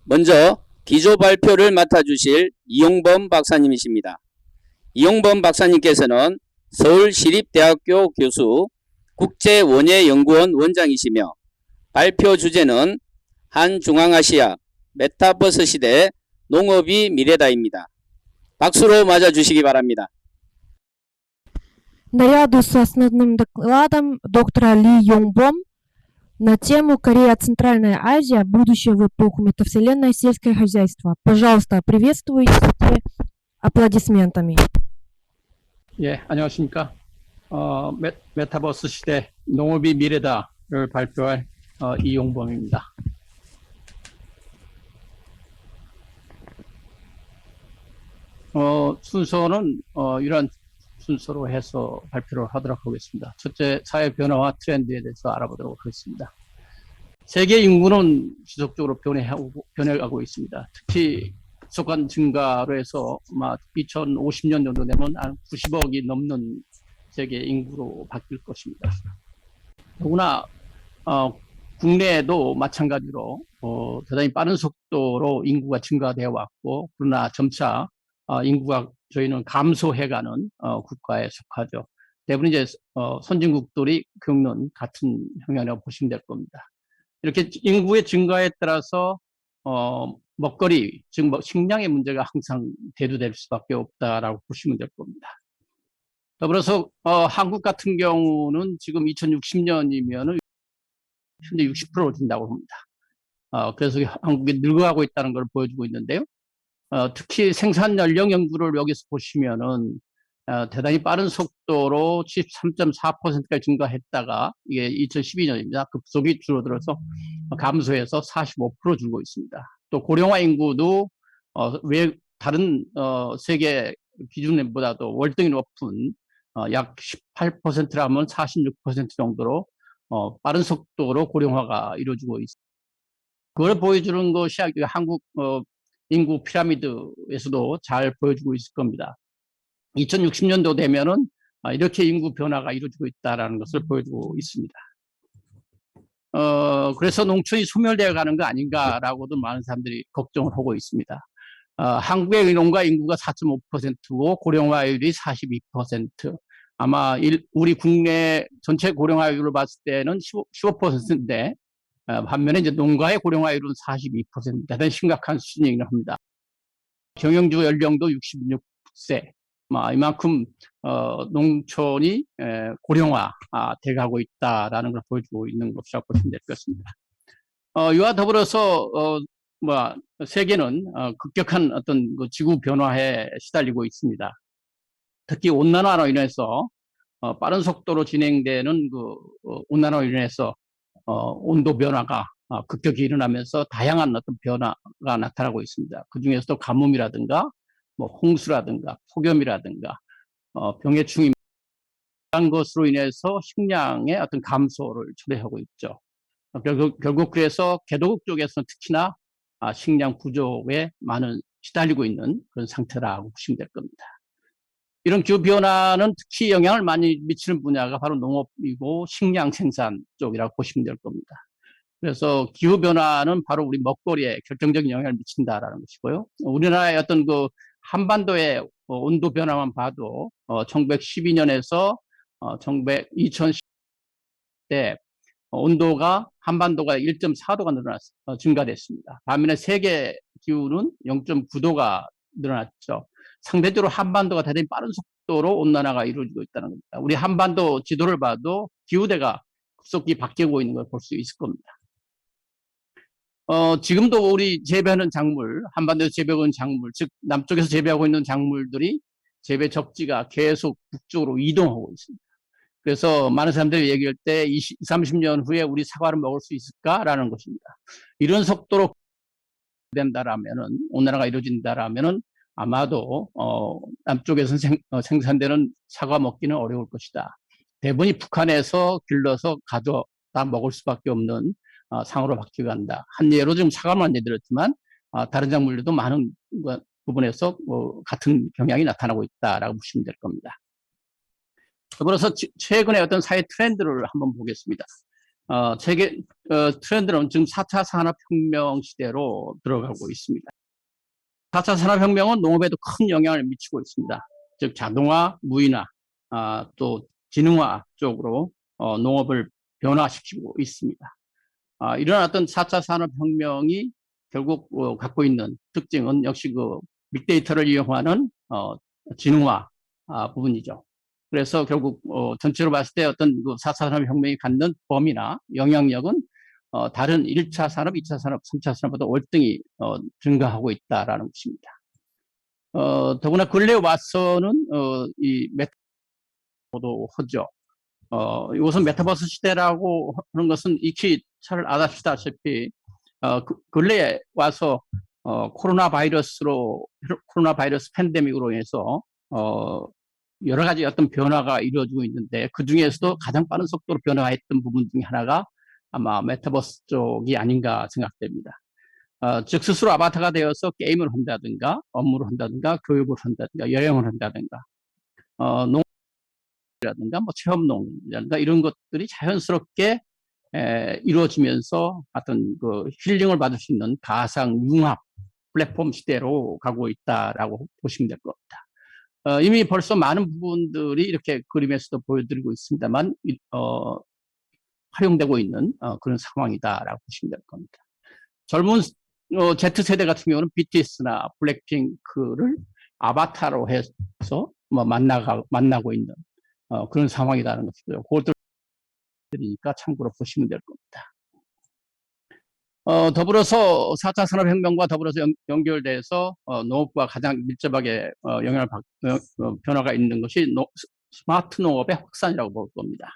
먼저 기조 발표를 맡아주실 이용범 박사님이십니다. 이용범 박사님께서는 서울시립대학교 교수, 국제원예연구원 원장이시며 발표 주제는 한중앙아시아 메타버스 시대 농업이 미래다입니다. 박수로 맞아주시기 바랍니다. Наряду с основным докладом доктора Ли Йонgbом на тему «Корея, Центральная Азия. Будущее в эпоху метавселенной. Сельское хозяйство». Пожалуйста, приветствуйте аплодисментами. 예, 안녕하십니까. 메타버스 시대 농업이 미래다를 발표할 이용범입니다. 순서는 이러한 순서로 해서 발표를 하도록 하겠습니다. 첫째, 사회 변화와 트렌드에 대해서 알아보도록 하겠습니다. 세계 인구는 지속적으로 변해가고 있습니다. 특히 급속한 증가로 해서 아마 2050년 정도 되면 한 90억이 넘는 세계 인구로 바뀔 것입니다. 더구나 국내에도 마찬가지로 대단히 빠른 속도로 인구가 증가되어 왔고, 그러나 점차 인구가 저희는 감소해가는 국가에 속하죠. 대부분 이제 선진국들이 겪는 같은 형향이라고 보시면 될 겁니다. 이렇게 인구의 증가에 따라서 먹거리, 즉 식량의 문제가 항상 대두될 수밖에 없다라고 보시면 될 겁니다. 더불어서 한국 같은 경우는 지금 2060년이면은 현재 60%로 된다고 합니다. 그래서 한국이 늙어가고 있다는 걸 보여주고 있는데요. 특히 생산 연령 연구를 여기서 보시면은 대단히 빠른 속도로 13.4%까지 증가했다가 이게 2012년입니다. 급속히 줄어들어서 감소해서 45% 줄고 있습니다. 또 고령화 인구도 왜 다른 세계 기준보다도 월등히 높은 약 18%라면 46% 정도로 빠른 속도로 고령화가 이루어지고 있습니다. 그걸 보여주는 것이 한국 인구 피라미드에서도 잘 보여주고 있을 겁니다. 2060년도 되면은 이렇게 인구 변화가 이루어지고 있다는 것을 보여주고 있습니다. 그래서 농촌이 소멸되어 가는 거 아닌가라고도 많은 사람들이 걱정을 하고 있습니다. 한국의 농가 인구가 4.5%고 고령화율이 42%. 아마 우리 국내 전체 고령화율을 봤을 때는 15%인데 반면에 이제 농가의 고령화율은 42%. 대단히 심각한 수준이긴 합니다. 경영주 연령도 66세. 이만큼 농촌이 고령화 돼가고 있다라는 걸 보여주고 있는 것이라고 보시면 될 것 같습니다. 이와 더불어서 세계는 급격한 어떤 지구 변화에 시달리고 있습니다. 특히 온난화로 인해서 빠른 속도로 진행되는 온난화로 인해서 온도 변화가 급격히 일어나면서 다양한 어떤 변화가 나타나고 있습니다. 그 중에서도 가뭄이라든가 홍수라든가 폭염이라든가 병해충이 이런 것으로 인해서 식량의 어떤 감소를 초래하고 있죠. 결국 그래서 개도국 쪽에서는 특히나 식량 부족에 많은 시달리고 있는 그런 상태라고 보시면 될 겁니다. 이런 기후 변화는 특히 영향을 많이 미치는 분야가 바로 농업이고 식량 생산 쪽이라고 보시면 될 겁니다. 그래서 기후 변화는 바로 우리 먹거리에 결정적인 영향을 미친다라는 것이고요. 우리나라의 어떤 한반도의 온도 변화만 봐도 1912년에서 2010때 온도가 한반도가 1.4도가 증가됐습니다. 반면에 세계 기후는 0.9도가 늘어났죠. 상대적으로 한반도가 대단히 빠른 속도로 온난화가 이루어지고 있다는 겁니다. 우리 한반도 지도를 봐도 기후대가 급속히 바뀌고 있는 걸 볼 수 있을 겁니다. 지금도 우리 재배하는 작물, 한반도에서 재배하고 있는 작물, 즉 남쪽에서 재배하고 있는 작물들이 재배 적지가 계속 북쪽으로 이동하고 있습니다. 그래서 많은 사람들이 얘기할 때 20, 30년 후에 우리 사과를 먹을 수 있을까라는 것입니다. 이런 속도로 된다라면은, 온난화가 이루어진다라면은 아마도 남쪽에서 생산되는 사과 먹기는 어려울 것이다. 대부분이 북한에서 길러서 가져다 먹을 수밖에 없는 상으로 바뀌어간다. 한 예로 좀 사과만 예들었지만 다른 작물들도 많은 부분에서 같은 경향이 나타나고 있다라고 보시면 될 겁니다. 더불어서 최근에 어떤 사회 트렌드를 한번 보겠습니다. 세계 트렌드는 지금 4차 산업혁명 시대로 들어가고 있습니다. 4차 산업혁명은 농업에도 큰 영향을 미치고 있습니다. 즉 자동화, 무인화, 또 지능화 쪽으로 농업을 변화시키고 있습니다. 이런 어떤 4차 산업혁명이 결국 갖고 있는 특징은 역시 그 빅데이터를 이용하는 지능화 부분이죠. 그래서 결국 전체로 봤을 때 어떤 그 4차 산업혁명이 갖는 범위나 영향력은 다른 1차 산업, 2차 산업, 3차 산업보다 월등히 증가하고 있다라는 것입니다. 더구나 근래에 와서는 이 메타버스도 하죠. 이것은 메타버스 시대라고 하는 것은 익히 잘 아시다시피 근래에 와서 코로나 바이러스 팬데믹으로 인해서 여러 가지 어떤 변화가 이루어지고 있는데 그 중에서도 가장 빠른 속도로 변화했던 부분 중에 하나가 아마 메타버스 쪽이 아닌가 생각됩니다. 즉 스스로 아바타가 되어서 게임을 한다든가 업무를 한다든가 교육을 한다든가 여행을 한다든가 농업이라든가 뭐 체험농이라든가 이런 것들이 자연스럽게 이루어지면서 어떤 그 힐링을 받을 수 있는 가상 융합 플랫폼 시대로 가고 있다라고 보시면 될 겁니다. 이미 벌써 많은 부분들이 이렇게 그림에서도 보여드리고 있습니다만 활용되고 있는 그런 상황이다라고 보시면 될 겁니다. 젊은 Z세대 같은 경우는 BTS나 블랙핑크를 아바타로 해서 뭐 만나고 있는 그런 상황이라는 것이고요. 그것들이니까 참고로 보시면 될 겁니다. 더불어서 4차 산업혁명과 더불어서 연결돼서 농업과 가장 밀접하게 변화가 있는 것이 스마트 농업의 확산이라고 볼 겁니다.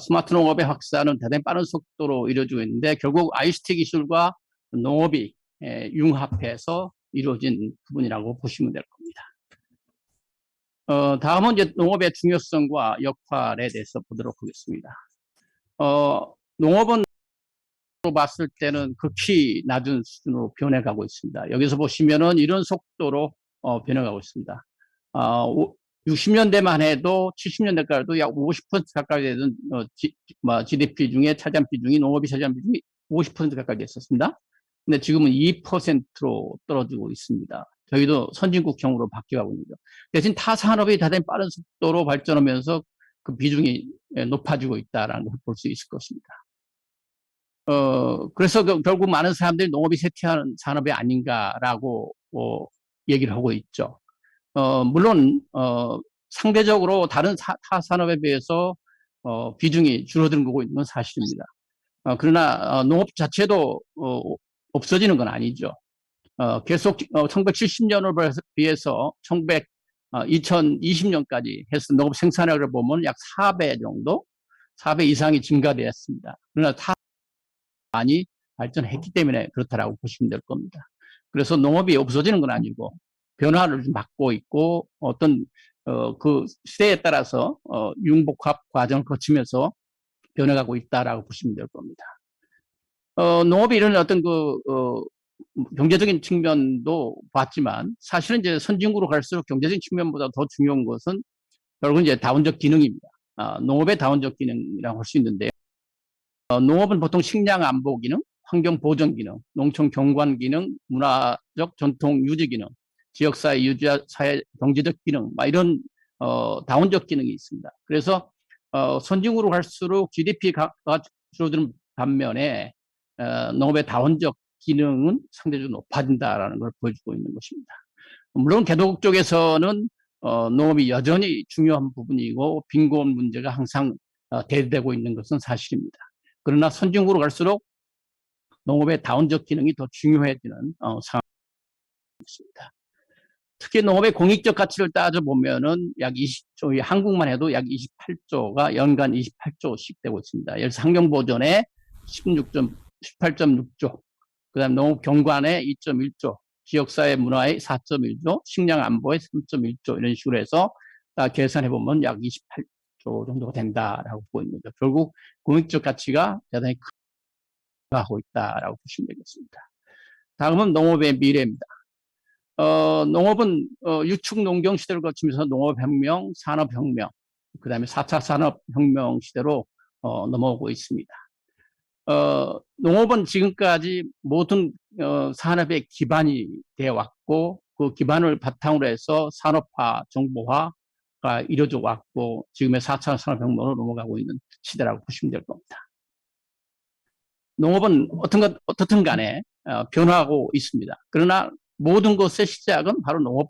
스마트 농업의 확산은 대단히 빠른 속도로 이루어지고 있는데 결국 ICT 기술과 농업이 융합해서 이루어진 부분이라고 보시면 될 겁니다. 다음은 이제 농업의 중요성과 역할에 대해서 보도록 하겠습니다. 농업은 봤을 때는 극히 낮은 수준으로 변해가고 있습니다. 여기서 보시면은 이런 속도로 변해가고 있습니다. 60년대만 해도 70년대까지도 약 50% 가까이 되던 GDP 중에 차지한 비중이 농업이 차지한 비중이 50% 가까이 됐었습니다. 근데 지금은 2%로 떨어지고 있습니다. 저희도 선진국형으로 바뀌어가고 있는 거죠. 대신 타 산업이 대단히 빠른 속도로 발전하면서 그 비중이 높아지고 있다는 걸 볼 수 있을 것입니다. 그래서 결국 많은 사람들이 농업이 쇠퇴하는 산업이 아닌가라고 얘기를 하고 있죠. 물론 상대적으로 다른 타 산업에 비해서 비중이 줄어드는 거고 있는 건 사실입니다. 그러나 농업 자체도 없어지는 건 아니죠. 계속 1970년을 비해서 2020년까지 해서 농업 생산량을 보면 약 4배 정도, 4배 이상이 증가되었습니다. 그러나 많이 발전했기 때문에 그렇다라고 보시면 될 겁니다. 그래서 농업이 없어지는 건 아니고 변화를 막고 있고 어떤 그 시대에 따라서 융복합 과정을 거치면서 변해가고 있다라고 보시면 될 겁니다. 농업이 이런 어떤 경제적인 측면도 봤지만 사실은 이제 선진국으로 갈수록 경제적인 측면보다 더 중요한 것은 결국은 이제 다원적 기능입니다. 농업의 다원적 기능이라고 할 수 있는데요. 농업은 보통 식량 안보 기능, 환경 보전 기능, 농촌 경관 기능, 문화적 전통 유지 기능, 지역사회 유지와 사회 경제적 기능, 이런 다원적 기능이 있습니다. 그래서 선진국으로 갈수록 GDP가 줄어드는 반면에 농업의 다원적 기능은 상대적으로 높아진다라는 걸 보여주고 있는 것입니다. 물론 개도국 쪽에서는 농업이 여전히 중요한 부분이고 빈곤 문제가 항상 대두되고 있는 것은 사실입니다. 그러나 선진국으로 갈수록 농업의 다원적 기능이 더 중요해지는 상황입니다. 특히 농업의 공익적 가치를 따져보면은 약 20조, 한국만 해도 약 28조가 연간 28조씩 되고 있습니다. 예를 들어서 환경보전에 18.6조, 그 다음 농업 경관에 2.1조, 지역사회 문화에 4.1조, 식량 안보에 3.1조 이런 식으로 해서 계산해보면 약 28조 정도가 된다라고 보고 있는 거죠. 결국 공익적 가치가 대단히 크고 있다라고 보시면 되겠습니다. 다음은 농업의 미래입니다. 농업은 유축 농경 시대를 거치면서 농업혁명, 산업혁명, 그 다음에 4차 산업혁명 시대로 넘어오고 있습니다. 농업은 지금까지 모든 산업의 기반이 되어 왔고 그 기반을 바탕으로 해서 산업화, 정보화가 이루어져 왔고 지금의 4차 산업혁명으로 넘어가고 있는 시대라고 보시면 될 겁니다. 농업은 어떻든 간에 변화하고 있습니다. 그러나 모든 것의 시작은 바로 농업.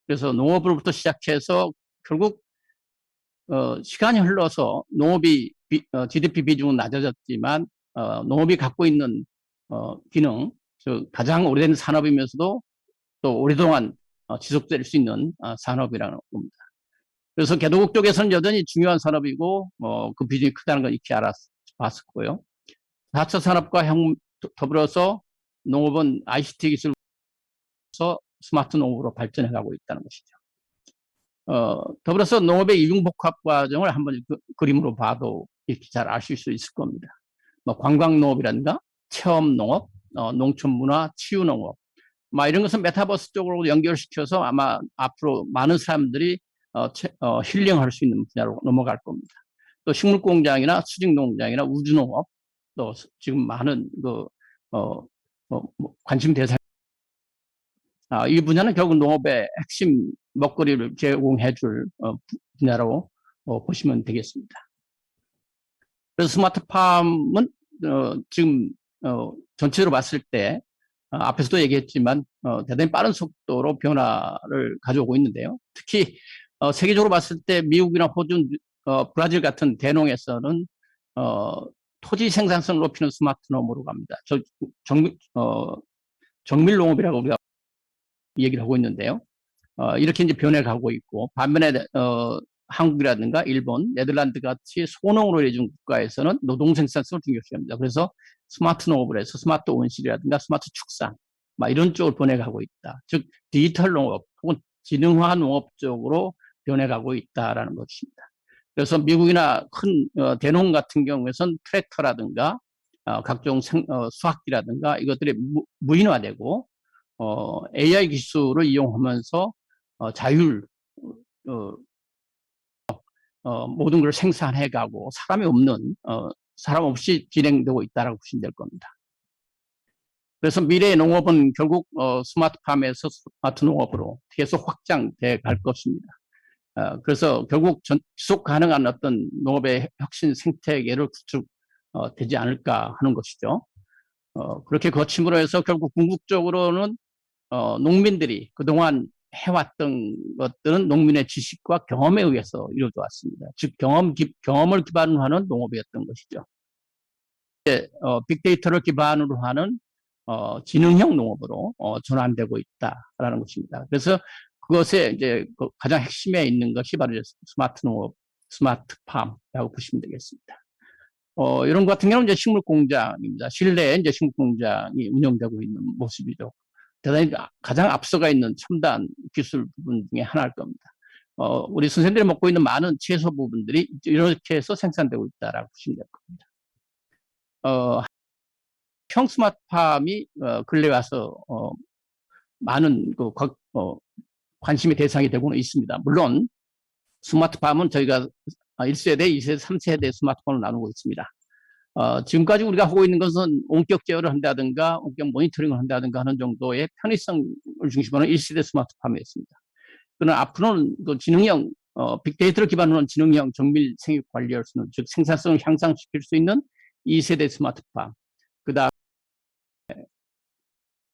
그래서 농업으로부터 시작해서 결국 시간이 흘러서 농업이 GDP 비중은 낮아졌지만 농업이 갖고 있는 기능, 즉 가장 오래된 산업이면서도 또 오랫동안 지속될 수 있는 산업이라는 겁니다. 그래서 개도국 쪽에서는 여전히 중요한 산업이고 그 비중이 크다는 걸 익히 알아봤었고요. 4차 산업과 더불어서 농업은 ICT 기술에서 스마트 농업으로 발전해가고 있다는 것이죠. 더불어서 농업의 이중복합 과정을 한번 그림으로 봐도 이렇게 잘 아실 수 있을 겁니다. 뭐 관광농업이라든가 체험농업, 농촌문화, 치유농업, 이런 것은 메타버스 쪽으로 연결시켜서 아마 앞으로 많은 사람들이 힐링할 수 있는 분야로 넘어갈 겁니다. 또 식물공장이나 수직농장이나 우주농업, 또 지금 많은 관심 대상. 이 분야는 결국 농업의 핵심 먹거리를 제공해줄 분야로 보시면 되겠습니다. 그래서 스마트팜은 지금 전체적으로 봤을 때 앞에서도 얘기했지만 대단히 빠른 속도로 변화를 가져오고 있는데요. 특히 세계적으로 봤을 때 미국이나 호주, 브라질 같은 대농에서는 토지 생산성을 높이는 스마트 농업으로 갑니다. 정밀 농업이라고 우리가 얘기를 하고 있는데요. 이렇게 이제 변해가고 있고 반면에 한국이라든가 일본, 네덜란드 같이 소농으로 이루어진 국가에서는 노동 생산성을 중요시합니다. 그래서 스마트 농업을 해서 스마트 온실이라든가 스마트 축산 이런 쪽으로 변해가고 있다. 즉 디지털 농업 혹은 지능화 농업 쪽으로 변해가고 있다라는 것입니다. 그래서 미국이나 큰 대농 같은 경우에선 트랙터라든가 각종 수학기라든가 이것들이 무인화되고 AI 기술을 이용하면서 자율 모든 걸 생산해가고 사람 없이 진행되고 있다고 보시면 될 겁니다. 그래서 미래의 농업은 결국 스마트팜에서 스마트 농업으로 계속 확장돼 갈 것입니다. 그래서 결국 지속 가능한 어떤 농업의 혁신 생태계를 구축되지 않을까 하는 것이죠. 그렇게 거침으로 해서 결국 궁극적으로는 농민들이 그동안 해왔던 것들은 농민의 지식과 경험에 의해서 이루어져 왔습니다. 즉 경험을 기반으로 하는 농업이었던 것이죠. 빅데이터를 기반으로 하는 지능형 농업으로 전환되고 있다라는 것입니다. 그래서 그것의 이제 가장 핵심에 있는 것이 바로 스마트 농업, 스마트팜이라고 보시면 되겠습니다. 이런 것 같은 경우는 이제 식물공장입니다. 실내에 이제 식물공장이 운영되고 있는 모습이죠. 대단히 가장 앞서가 있는 첨단 기술 부분 중에 하나일 겁니다. 우리 선생님들이 먹고 있는 많은 채소 부분들이 이렇게 해서 생산되고 있다라고 보시면 될 겁니다. 형 스마트팜이 근래 와서 많은 관심의 대상이 되고는 있습니다. 물론 스마트팜은 저희가 1세대, 2세대, 3세대 스마트폰을 나누고 있습니다. 지금까지 우리가 하고 있는 것은 원격 제어를 한다든가 원격 모니터링을 한다든가 하는 정도의 편의성을 중심으로 1세대 스마트팜이었습니다. 그러나 앞으로는 그 지능형, 빅데이터를 기반으로 한 지능형 정밀 생육 관리할 수 있는, 즉 생산성을 향상시킬 수 있는 2세대 스마트팜, 그 다음에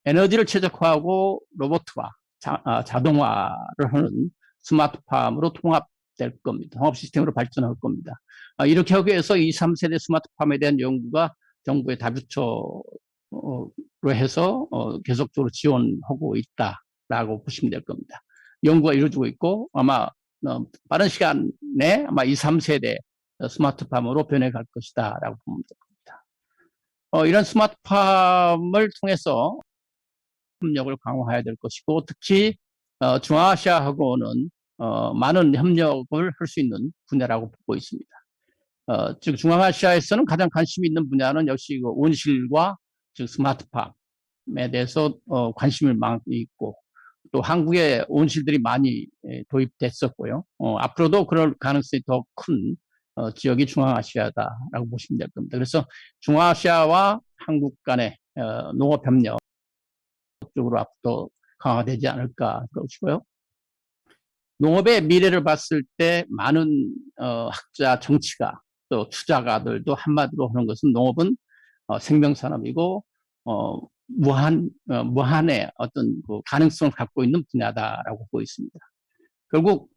에너지를 최적화하고 로봇화, 자동화를 하는 스마트팜으로 통합될 겁니다. 통합 시스템으로 발전할 겁니다. 이렇게 하기 위해서 2, 3세대 스마트팜에 대한 연구가 정부의 다뷰처로 해서 계속적으로 지원하고 있다라고 보시면 될 겁니다. 연구가 이루어지고 있고 아마 빠른 시간 내에 아마 2, 3세대 스마트팜으로 변해갈 것이다 라고 보면 될 겁니다. 이런 스마트팜을 통해서 협력을 강화해야 될 것이고 특히 중앙아시아하고는 많은 협력을 할 수 있는 분야라고 보고 있습니다. 즉 중앙아시아에서는 가장 관심이 있는 분야는 역시 그 온실과 즉 스마트팜에 대해서 관심을 많이 있고 또 한국에 온실들이 많이 도입됐었고요. 앞으로도 그럴 가능성이 더 큰 지역이 중앙아시아다라고 보시면 될 겁니다. 그래서 중앙아시아와 한국 간의 농업 협력 쪽으로 앞으로 강화되지 않을까 그러시고요. 농업의 미래를 봤을 때 많은 학자, 정치가 또 투자가들도 한마디로 하는 것은 농업은 생명산업이고 무한의 어떤 그 가능성을 갖고 있는 분야다라고 보고 있습니다. 결국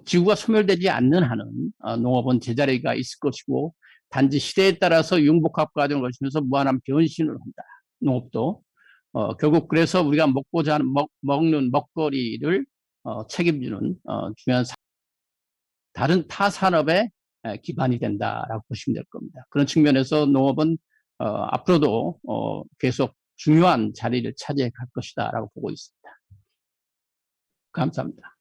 지구가 소멸되지 않는 한은 농업은 제자리가 있을 것이고 단지 시대에 따라서 융복합 과정을 거치면서 무한한 변신을 한다. 농업도 결국 그래서 우리가 먹는 먹거리를 책임지는 중요한 다른 타 산업의 기반이 된다라고 보시면 될 겁니다. 그런 측면에서 농업은 앞으로도 계속 중요한 자리를 차지해 갈 것이다라고 보고 있습니다. 감사합니다.